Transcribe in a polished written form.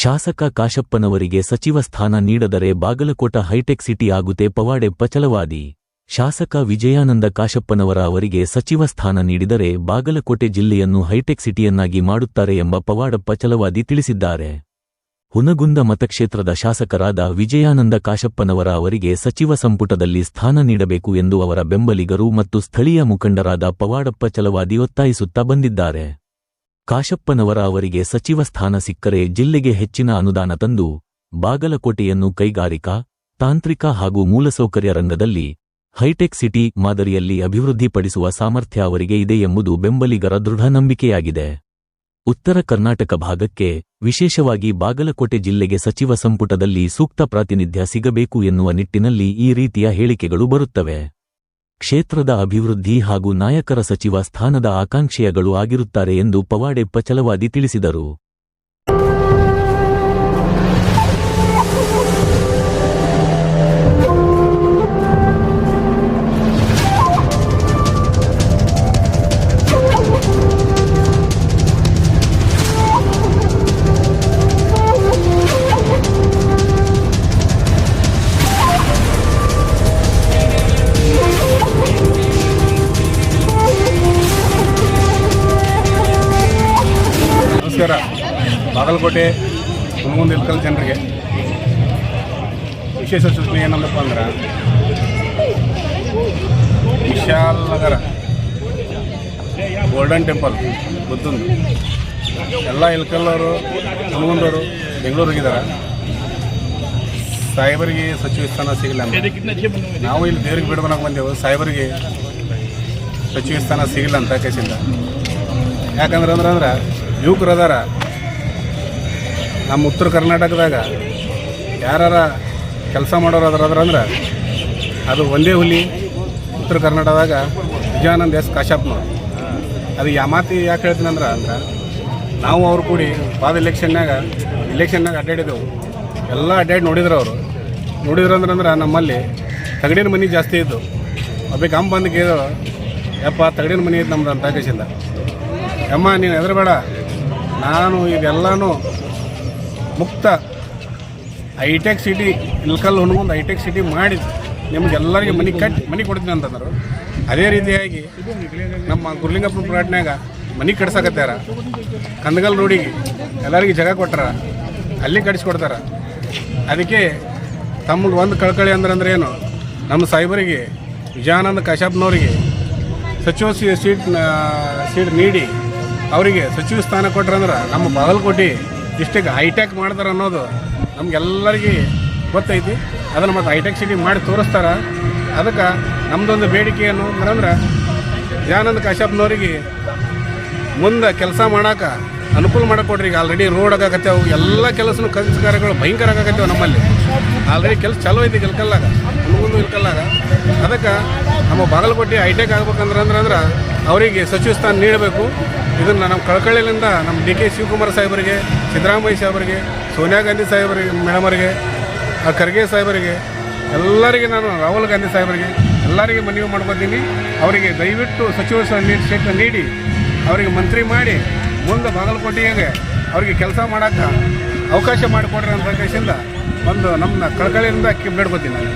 ಶಾಸಕ ಕಾಶಪ್ಪನವರಿಗೆ ಸಚಿವ ಸ್ಥಾನ ನೀಡದರೆ ಬಾಗಲಕೋಟ ಹೈಟೆಕ್ ಸಿಟಿ ಆಗುತ್ತೆ. ಪವಾಡೆಪ್ಪ ಛಲವಾದಿ. ಶಾಸಕ ವಿಜಯಾನಂದ ಕಾಶಪ್ಪನವರ ಅವರಿಗೆ ಸಚಿವ ಸ್ಥಾನ ನೀಡಿದರೆ ಬಾಗಲಕೋಟೆ ಜಿಲ್ಲೆಯನ್ನು ಹೈಟೆಕ್ ಸಿಟಿಯನ್ನಾಗಿ ಮಾಡುತ್ತಾರೆ ಎಂಬ ಪವಾಡಪ್ಪ ಛಲವಾದಿ ತಿಳಿಸಿದ್ದಾರೆ. ಹುನಗುಂದ ಮತಕ್ಷೇತ್ರದ ಶಾಸಕರಾದ ವಿಜಯಾನಂದ ಕಾಶಪ್ಪನವರ ಅವರಿಗೆ ಸಚಿವ ಸಂಪುಟದಲ್ಲಿ ಸ್ಥಾನ ನೀಡಬೇಕು ಎಂದು ಅವರ ಬೆಂಬಲಿಗರು ಮತ್ತು ಸ್ಥಳೀಯ ಮುಖಂಡರಾದ ಪವಾಡಪ್ಪ ಛಲವಾದಿ ಒತ್ತಾಯಿಸುತ್ತಾ ಬಂದಿದ್ದಾರೆ. ಕಾಶಪ್ಪನವರ ಅವರಿಗೆ ಸಚಿವ ಸ್ಥಾನ ಸಿಕ್ಕರೆ ಜಿಲ್ಲೆಗೆ ಹೆಚ್ಚಿನ ಅನುದಾನ ತಂದು ಬಾಗಲಕೋಟೆಯನ್ನು ಕೈಗಾರಿಕಾ, ತಾಂತ್ರಿಕ ಹಾಗೂ ಮೂಲಸೌಕರ್ಯ ರಂಗದಲ್ಲಿ ಹೈಟೆಕ್ ಸಿಟಿ ಮಾದರಿಯಲ್ಲಿ ಅಭಿವೃದ್ಧಿಪಡಿಸುವ ಸಾಮರ್ಥ್ಯ ಅವರಿಗೆ ಇದೆ ಎಂಬುದು ಬೆಂಬಲಿಗರ ದೃಢ ನಂಬಿಕೆಯಾಗಿದೆ. ಉತ್ತರ ಕರ್ನಾಟಕ ಭಾಗಕ್ಕೆ, ವಿಶೇಷವಾಗಿ ಬಾಗಲಕೋಟೆ ಜಿಲ್ಲೆಗೆ ಸಚಿವ ಸಂಪುಟದಲ್ಲಿ ಸೂಕ್ತ ಪ್ರಾತಿನಿಧ್ಯ ಸಿಗಬೇಕು ಎನ್ನುವ ನಿಟ್ಟಿನಲ್ಲಿ ಈ ರೀತಿಯ ಹೇಳಿಕೆಗಳು ಬರುತ್ತವೆ. ಕ್ಷೇತ್ರದ ಅಭಿವೃದ್ಧಿ ಹಾಗೂ ನಾಯಕರ ಸಚಿವ ಸ್ಥಾನದ ಆಕಾಂಕ್ಷಿಗಳು ಆಗಿರುತ್ತಾರೆ ಎಂದು ಪವಾಡೆಪ್ಪ ಛಲವಾದಿ ತಿಳಿಸಿದರು. ನಮಸ್ಕಾರ. ಬಾಗಲಕೋಟೆ ಹುನಗುಂದ ಇಳಕಲ್ ಜನರಿಗೆ ವಿಶೇಷ ಸೂಚನೆ ಏನಂದಪ್ಪ ಅಂದ್ರೆ, ವಿಶಾಲ್ ನಗರ ಗೋಲ್ಡನ್ ಟೆಂಪಲ್ ಬುದ್ಧಂದು ಎಲ್ಲ ಇಳಕಲ್ಲವರು ಹುನಗುಂದವರು ಬೆಂಗಳೂರಿಗಿದ್ದಾರೆ. ಸಾಹೇಬರಿಗೆ ಸಚಿವ ಸ್ಥಾನ ಸಿಗಲ್ಲ ಅಂತ ನಾವು ಇಲ್ಲಿ ದೇವ್ರಿಗೆ ಬಿಡ್ಬನಕ್ಕೆ ಬಂದೆವು. ಸಾಹೇಬರಿಗೆ ಸಚಿವ ಸ್ಥಾನ ಸಿಗಿಲ್ಲ ಅಂತ ಕೇಸಿಂದ. ಯಾಕಂದ್ರೆ ಯುವಕರು ಅದಾರ ನಮ್ಮ ಉತ್ತರ ಕರ್ನಾಟಕದಾಗ, ಯಾರ ಕೆಲಸ ಮಾಡೋರು ಅದ್ರಂದ್ರೆ ಅದು ಒಂದೇ ಹುಲಿ ಉತ್ತರ ಕರ್ನಾಟಕದಾಗ ವಿಜಯಾನಂದ ಎಸ್ ಕಾಶಪ್ಪನವ್ರು. ಅದು ಮಾತಿ ಯಾಕೆ ಹೇಳ್ತೀನಿ ಅಂದ್ರೆ ನಾವು ಅವ್ರು ಕೂಡಿ ಎಲೆಕ್ಷನ್ನಾಗ ಅಡ್ಡಾಡಿದೆವು. ಎಲ್ಲ ಅಡ್ಡಾಡಿ ನೋಡಿದ್ರಂದ್ರೆ ನಮ್ಮಲ್ಲಿ ತಗಡಿನ ಮನೆ ಜಾಸ್ತಿ ಇದ್ದು. ಒಬ್ಬ ಅಮ್ಮ ಬಂದು ಕೇಳಿದ್ರು, ಯಪ್ಪ ತಗಡಿನ ಮನೆ ಇತ್ತು ನಮ್ದು ಅಂತ ಕೇಸಿಂದ. ಅಮ್ಮ ನೀನು ಹೆದರಬೇಡ, ನಾನು ಇದೆಲ್ಲನೂ ಮುಕ್ತ high tech city Ilkal Hungund high tech city ಮಾಡಿ ನಿಮಗೆಲ್ಲರಿಗೆ ಮನೆ ಕೊಡ್ತೀನಿ ಅಂತಂದರು. ಅದೇ ರೀತಿಯಾಗಿ ನಮ್ಮ ಗುರ್ಲಿಂಗಪ್ಪನ ಪ್ಲಾಟ್ನಾಗ ಮನೆ ಕಟ್ಸಕತ್ತಾರ. ಕಂದಗಲ್ ರೋಡಿಗೆ ಎಲ್ಲರಿಗೆ ಜಾಗ ಕೊಟ್ಟಾರ, ಅಲ್ಲಿ ಕಟ್ಸಿಕೊಡ್ತಾರ. ಅದಕ್ಕೆ ತಮಗೆ ಒಂದು ಕಳ್ಕಳಿ ಅಂದ್ರೆ ಏನು, ನಮ್ಮ ಸಾಹೇಬರಿಗೆ ವಿಜಯಾನಂದ ಕಾಶಪ್ಪನವರಿಗೆ ಸಚಿವ ಸೀಟ್ ನೀಡಿ ಅವರಿಗೆ ಸಚಿವ ಸ್ಥಾನ ಕೊಟ್ರಂದ್ರೆ ನಮ್ಮ ಬಾಗಲಕೋಟೆ ಡಿಸ್ಟಿಕ್ ಹೈಟೆಕ್ ಮಾಡ್ತಾರೆ ಅನ್ನೋದು ನಮಗೆಲ್ಲರಿಗೆ ಗೊತ್ತೈತಿ. ಅದನ್ನು ಮತ್ತು ಹೈಟೆಕ್ ಸಿಟಿ ಮಾಡಿ ತೋರಿಸ್ತಾರೆ. ಅದಕ್ಕೆ ನಮ್ಮದೊಂದು ಬೇಡಿಕೆ ಏನು ಅಂದ್ರೆ, ವಿಜಯಾನಂದ ಕಾಶಪ್ಪನವರಿಗೆ ಮುಂದೆ ಕೆಲಸ ಮಾಡೋಕೆ ಅನುಕೂಲ ಮಾಡಿಕೊಡ್ರಿ. ಈಗ ಆಲ್ರೆಡಿ ರೋಡ್ ಆಗಾಕತ್ತೇವು, ಎಲ್ಲ ಕೆಲಸನೂ ಕೆಲಸ ಕಾರ್ಯಗಳು ಭಯಂಕರ ಆಗಾಕತ್ತೇವೆ. ನಮ್ಮಲ್ಲಿ ಆಲ್ರೆಡಿ ಕೆಲಸ ಚಾಲೂ ಐತಿ ಇಳಕಲ್ಲಾಗ, ಹುನಗುಂದ ಇಳಕಲ್ಲಾಗ. ಅದಕ್ಕೆ ನಮ್ಮ ಬಾಗಲಕೋಟೆ ಹೈಟೆಕ್ ಆಗ್ಬೇಕಂದ್ರೆ ಅವರಿಗೆ ಸಚಿವ ಸ್ಥಾನ ನೀಡಬೇಕು. ಇದನ್ನು ನಮ್ಮ ಕಳಕಳಿಯಿಂದ ನಮ್ಮ ಡಿ ಕೆ ಶಿವಕುಮಾರ್ ಸಾಹೇಬರಿಗೆ, ಸಿದ್ದರಾಮಯ್ಯ ಸಾಹೇಬರಿಗೆ, ಸೋನಿಯಾ ಗಾಂಧಿ ಸಾಹೇಬರಿಗೆ ಮೇಡಮರಿಗೆ, ಖರ್ಗೆ ಸಾಹೇಬರಿಗೆ, ಎಲ್ಲರಿಗೆ ನಾನು ರಾಹುಲ್ ಗಾಂಧಿ ಸಾಹೇಬರಿಗೆ ಎಲ್ಲರಿಗೆ ಮನವಿ ಮಾಡ್ಕೊತೀನಿ. ಅವರಿಗೆ ದಯವಿಟ್ಟು ಸಚಿವ ಸ್ಥಾನ ನೀಡಿ ಅವರಿಗೆ ಮಂತ್ರಿ ಮಾಡಿ ಮುಂದೆ ಬಾಗಲಕೋಟೆಗೆ ಅವರಿಗೆ ಕೆಲಸ ಮಾಡೋಕ್ಕೆ ಅವಕಾಶ ಮಾಡಿಕೊಡ್ರಿ ಅಂತ ಕೇಸಿಂದ ಒಂದು ನಮ್ಮ ಕಳಕಳಿಯಿಂದ ಬೇಡ್ಕೊತೀನಿ ನಾನು.